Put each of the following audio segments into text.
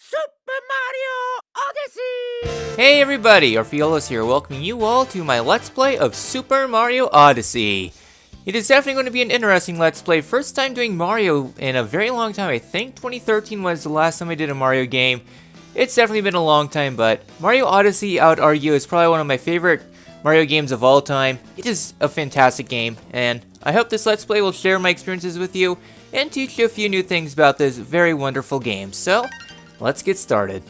Super Mario Odyssey! Hey everybody, Orpheolus here, welcoming you all to my Let's Play of Super Mario Odyssey. It is definitely going to be an interesting Let's Play. First time doing Mario in a very long time. I think 2013 was the last time I did a Mario game. It's definitely been a long time, but Mario Odyssey, I would argue, is probably one of my favorite Mario games of all time. It is a fantastic game, and I hope this Let's Play will share my experiences with you and teach you a few new things about this very wonderful game. So, let's get started.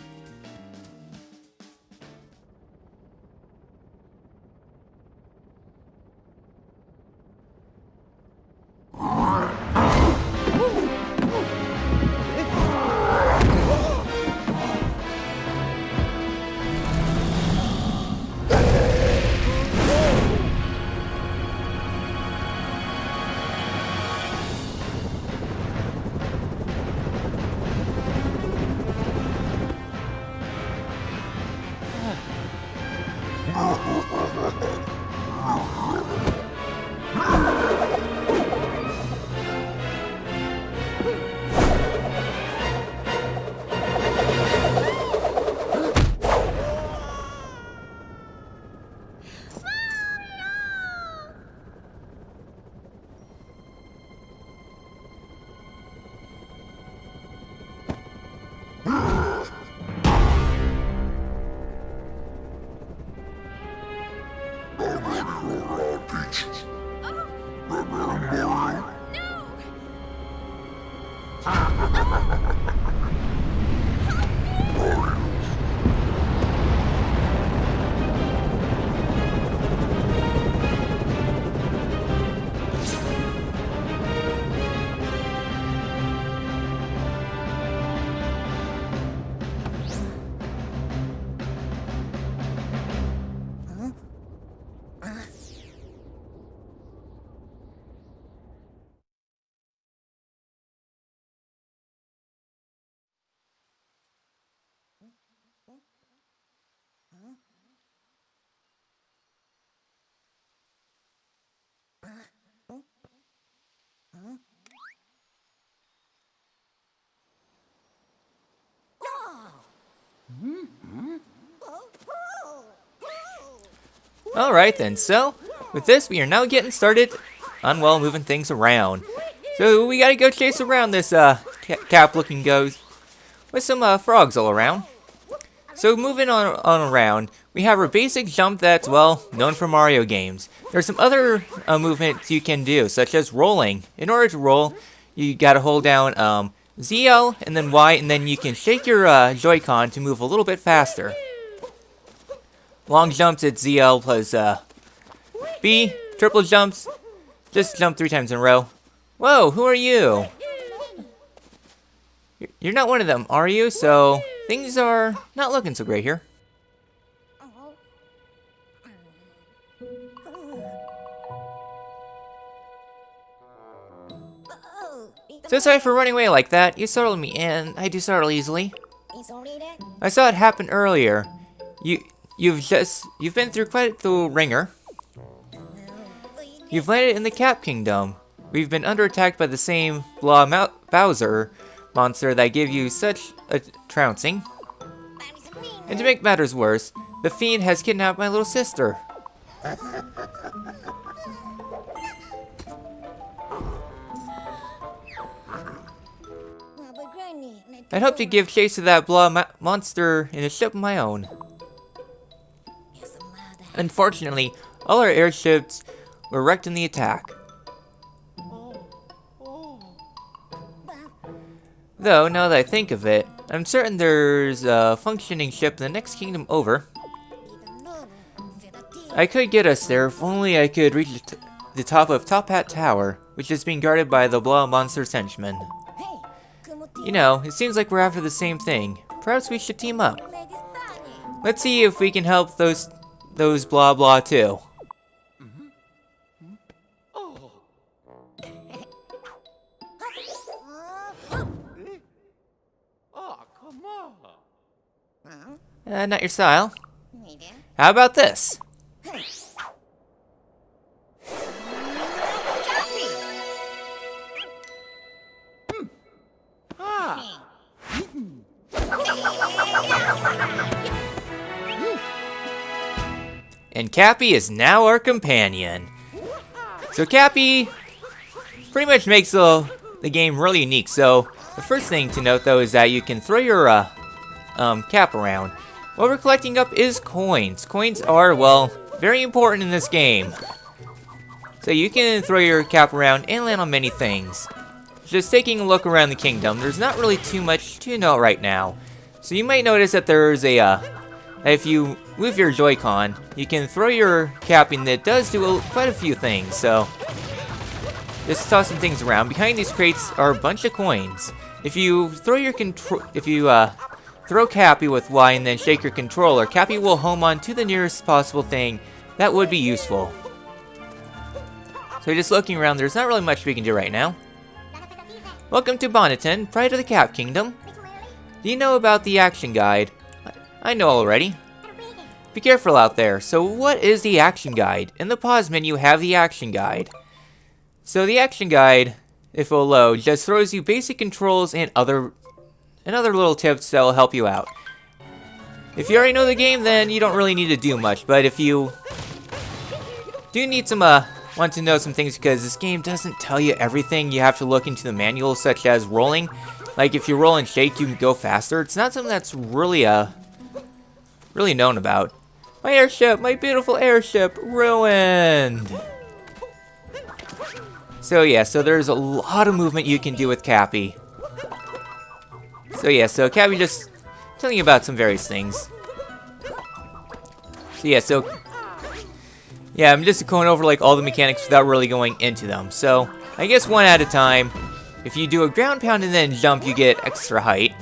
Alright then, so with this we are now getting started on, well, moving things around. So we gotta go chase around this cap looking ghost with some frogs all around. So moving on around, we have our basic jump that's, well, known for Mario games. There's some other movements you can do, such as rolling. In order to roll, you gotta hold down ZL and then Y, and then you can shake your Joy-Con to move a little bit faster. Long jumps, it's ZL plus B. Triple jumps, just jump 3 times in a row. Whoa, who are you? You're not one of them, are you? So, things are not looking so great here. So sorry for running away like that. You startled me, and I do startle easily. I saw it happen earlier. You've been through quite the ringer. You've landed in the Cap Kingdom. We've been under attack by the same Bowser monster that gave you such a trouncing. And to make matters worse, the fiend has kidnapped my little sister. I'd hope to give chase to that monster in a ship of my own. Unfortunately, all our airships were wrecked in the attack. Though, now that I think of it, I'm certain there's a functioning ship in the next kingdom over. I could get us there if only I could reach the top of Top Hat Tower, which is being guarded by the Blah Monster's henchmen. You know, it seems like we're after the same thing. Perhaps we should team up. Let's see if we can help those blah blah too. Not your style. How about this? And Cappy is now our companion. So Cappy pretty much makes the game really unique. So the first thing to note though is that you can throw your cap around. What we're collecting up is coins. Coins are, well, very important in this game. So you can throw your cap around and land on many things. Just taking a look around the kingdom, there's not really too much to note right now. So you might notice that there's a, if you move your Joy-Con, you can throw your cap and it does do quite a few things. So just tossing things around. Behind these crates are a bunch of coins. If you throw your throw Cappy with Y and then shake your controller, Cappy will home on to the nearest possible thing that would be useful. So just looking around, there's not really much we can do right now. Welcome to Bonneton, Pride of the Cap Kingdom. Do you know about the action guide? I know already. Be careful out there. So what is the action guide? In the pause menu, have the action guide. So the action guide, if it will load, just throws you basic controls and other little tips that will help you out. If you already know the game, then you don't really need to do much. But if you do need some want to know some things, because this game doesn't tell you everything, you have to look into the manuals, such as rolling. Like if you roll and shake, you can go faster. It's not something that's really really known about. My airship, my beautiful airship, ruined. So yeah, so there's a lot of movement you can do with Cappy. So yeah, so Cappy just telling you about some various things. So yeah, I'm just going over like all the mechanics without really going into them. So I guess one at a time. If you do a ground pound and then jump, you get extra height.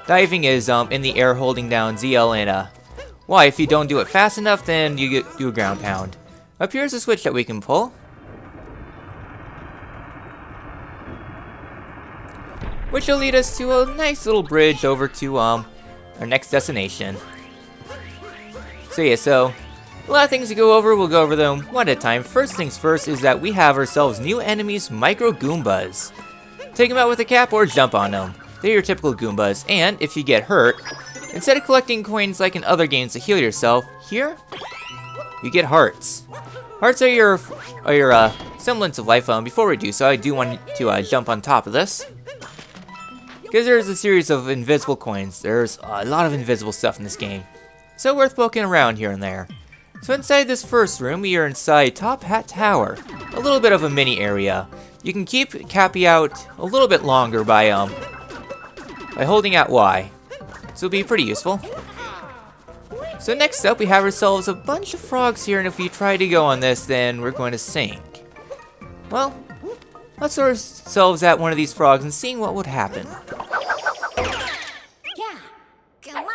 Diving is in the air holding down ZL and Y. If you don't do it fast enough, then you do a ground pound. Up here's a switch that we can pull, which will lead us to a nice little bridge over to our next destination. So yeah, so a lot of things to go over. We'll go over them one at a time. First things first is that we have ourselves new enemies, Micro Goombas. Take them out with a cap or jump on them. They're your typical Goombas, and if you get hurt, instead of collecting coins like in other games to heal yourself, here you get hearts. Hearts are your semblance of life. Before we do so, I do want to jump on top of this, because there's a series of invisible coins. There's a lot of invisible stuff in this game, so worth poking around here and there. So inside this first room, we are inside Top Hat Tower, a little bit of a mini area. You can keep Cappy out a little bit longer by holding out Y, so it'll be pretty useful. So next up, we have ourselves a bunch of frogs here, and if we try to go on this, then we're going to sink. Well, let's throw ourselves at one of these frogs and see what would happen. Yeah, come on.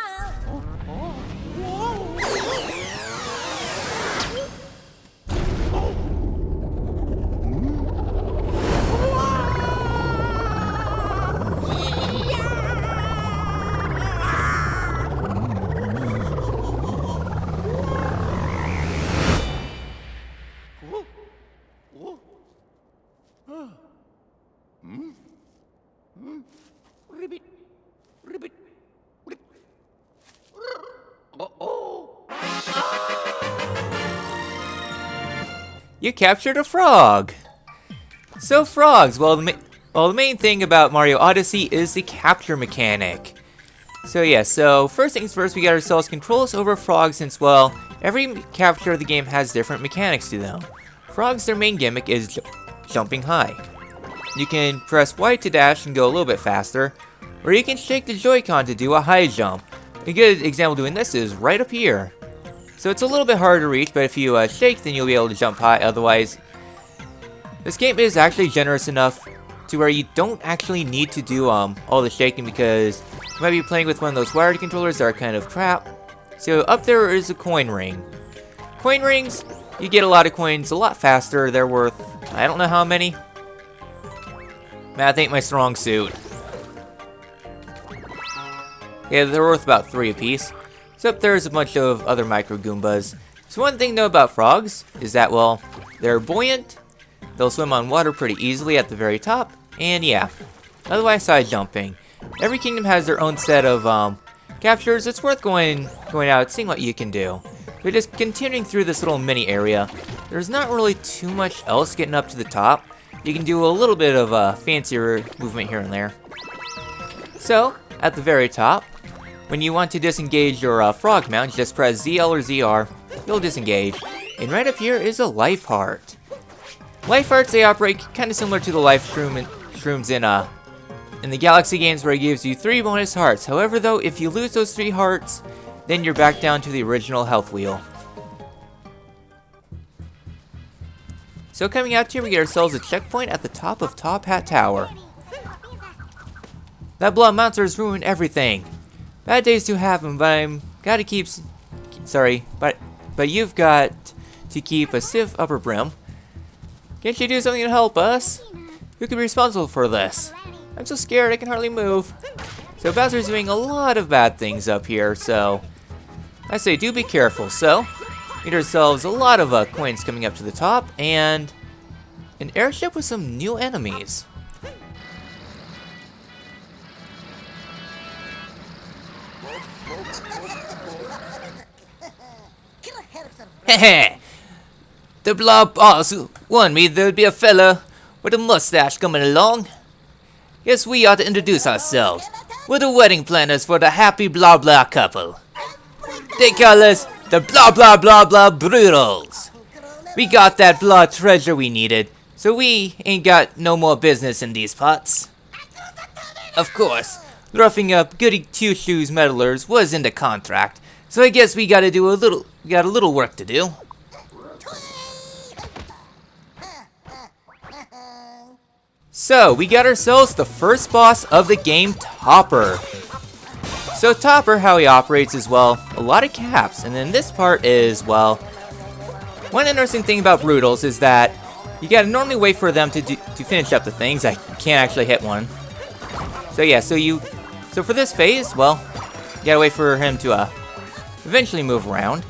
You captured a frog! So frogs, well the main thing about Mario Odyssey is the capture mechanic. So yeah, so first things first, we got ourselves controls over frogs, since, well, every capture of the game has different mechanics to them. Frogs, their main gimmick is jumping high. You can press Y to dash and go a little bit faster, or you can shake the Joy-Con to do a high jump. A good example doing this is right up here. So it's a little bit harder to reach, but if you shake, then you'll be able to jump high. Otherwise, this game is actually generous enough to where you don't actually need to do all the shaking, because you might be playing with one of those wired controllers that are kind of crap. So up there is a coin ring. Coin rings, you get a lot of coins a lot faster. They're worth, I don't know how many. Math ain't my strong suit. Yeah, they're worth about 3 apiece. So up there is a bunch of other Micro Goombas. So one thing to know about frogs is that, well, they're buoyant. They'll swim on water pretty easily at the very top. And yeah, otherwise side jumping. Every kingdom has their own set of captures. It's worth going out, seeing what you can do. We're just continuing through this little mini area. There's not really too much else getting up to the top. You can do a little bit of fancier movement here and there. So, at the very top, when you want to disengage your frog mount, just press ZL or ZR. You'll disengage. And right up here is a life heart. Life hearts, they operate kind of similar to the life shrooms in the Galaxy games, where it gives you 3 bonus hearts. However, though, if you lose those 3 hearts, then you're back down to the original health wheel. So coming out here, we get ourselves a checkpoint at the top of Top Hat Tower. That blood monster has ruined everything. Bad days do happen, but but you've got to keep a stiff upper brim. Can't you do something to help us? Who could be responsible for this? I'm so scared I can hardly move. So Bowser's doing a lot of bad things up here, so I say do be careful. So, we get ourselves a lot of coins coming up to the top, and an airship with some new enemies. Heh, the blob boss warned me there'd be a fella with a mustache coming along. Guess we ought to introduce ourselves. We're the wedding planners for the happy blah blah couple. They call us the blah blah blah blah Brutals. We got that blah treasure we needed, so we ain't got no more business in these parts. Of course, roughing up goody two-shoes meddlers was in the contract, so I guess we got a little work to do. So, we got ourselves the first boss of the game, Topper. So Topper, how he operates is, well, a lot of caps, and then this part is, well, one interesting thing about Brutals is that you gotta normally wait for them to finish up the things. I can't actually hit one. So yeah, so for this phase, well, you gotta wait for him to eventually move around.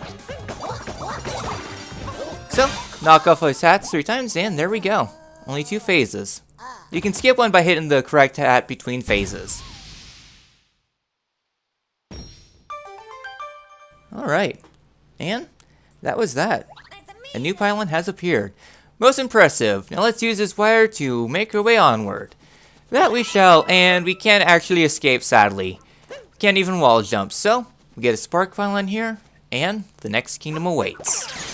So, knock off his hats 3 times, and there we go. Only 2 phases. You can skip one by hitting the correct hat between phases. Alright, and that was that. A new pylon has appeared. Most impressive. Now let's use this wire to make our way onward. That we shall, and we can't actually escape, sadly. Can't even wall jump, so we get a spark pylon here, and the next kingdom awaits.